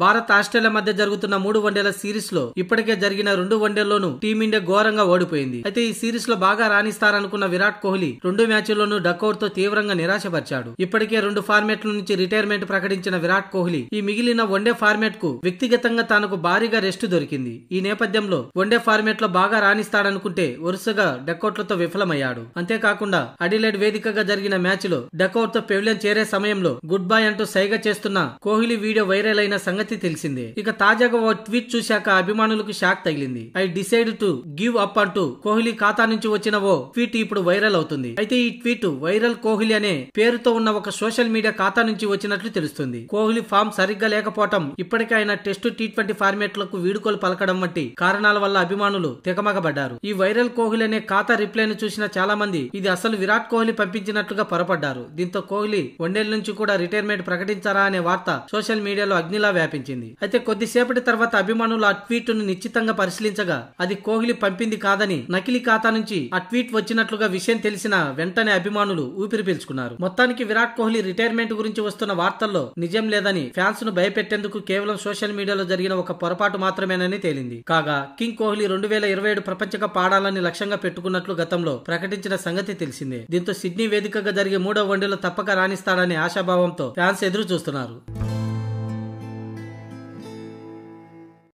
Bharat Australia మధ్య జరుగుతున్న 3 వన్డేల సిరీస్ లో ఇప్పటికే జరిగిన 2 వన్డేల్లోనూ టీమిండియా ఘోరంగా ఓడిపోయింది. అయితే ఈ సిరీస్ లో బాగా రాణిస్తారనుకున్న విరాట్ కోహ్లీ 2 మ్యాచ్ల్లోనూ డకౌట్ తో తీవ్రంగా నిరాశపరిచాడు. ఇప్పటికే 2 ఫార్మాట్ల నుంచి రిటైర్మెంట్ ప్రకటించిన విరాట్ కోహ్లీ ఈ మిగిలిన వన్డే ఫార్మాట్ కు వ్యక్తిగతంగా తనకు భారీగా రెస్ట్ దొరికింది. ఈ నేపథ్యంలో వన్డే ఫార్మాట్ లో బాగా రాణిస్తాడనుకుంటే వరుసగా డకౌట్లతో విఫలమయ్యాడు. అంతేకాకుండా అడిలైడ్ వేదికగా జరిగిన మ్యాచ్ లో డకౌట్ తో పెవిలియన్ చేరే సమయంలో గుడ్ బై అంటూ సైగ చేస్తున్న కోహ్లీ వీడియో వైరల్ అయిన సంగతి తెలిసిందే. ఇక తాజాగా ఓ ట్వీట్ చూశాక అభిమానులకు షాక్ తగిలింది. I decide to give up అంటూ కోహ్లీ ఖాతా నుంచి వచ్చిన ఓ ట్వీట్ ఇప్పుడు వైరల్ అవుతుంది. అయితే ఈ ట్వీట్ వైరల్ కోహ్లీ అనే పేరుతో ఉన్న ఒక సోషల్ మీడియా ఖాతా నుంచి వచ్చినట్లు తెలుస్తుంది. కోహ్లీ ఫామ్ సరిగ్గా లేకపోవటం, ఇప్పటికే ఆయన టెస్టు T20 ఫార్మాట్లకు వీడుకోలు పలకడం వంటి కారణాల వల్ల అభిమానులు తెగమగబడ్డారు. ఈ వైరల్ కోహ్లీ అనే ఖాతా రిప్లైను చూసిన చాలా మంది ఇది అసలు విరాట్ కోహ్లీ పంపించినట్లుగా పొరపడ్డారు. దీంతో కోహ్లీ వన్డేల నుంచి కూడా రిటైర్మెంట్ ప్రకటించారా అనే వార్త సోషల్ మీడియాలో అగ్నిలా వ్యాపించింది. అయితే కొద్దిసేపటి తర్వాత అభిమానులు ఆ ట్వీట్ ను నిశ్చితంగా పరిశీలించగా అది కోహ్లీ పంపింది కాదని నకిలీ ఖాతా నుంచి ఆ ట్వీట్ వచ్చినట్లుగా విషయం తెలిసిన వెంటనే అభిమానులు ఊపిరి పీల్చుకున్నారు. మొత్తానికి విరాట్ కోహ్లీ రిటైర్మెంట్ గురించి వస్తున్న వార్తల్లో నిజం లేదని, ఫ్యాన్స్ ను భయపెట్టేందుకు కేవలం సోషల్ మీడియాలో జరిగిన ఒక పొరపాటు మాత్రమేనని తేలింది. కాగా కింగ్ కోహ్లీ 2027 ప్రపంచ కప్ ఆడాలని లక్ష్యంగా పెట్టుకున్నట్లు గతంలో ప్రకటించిన సంగతి తెలిసిందే. దీంతో సిడ్నీ వేదికగా జరిగే 3వ వన్డేలో తప్పక రాణిస్తాడనే ఆశాభావంతో ఫ్యాన్స్ ఎదురు చూస్తున్నారు.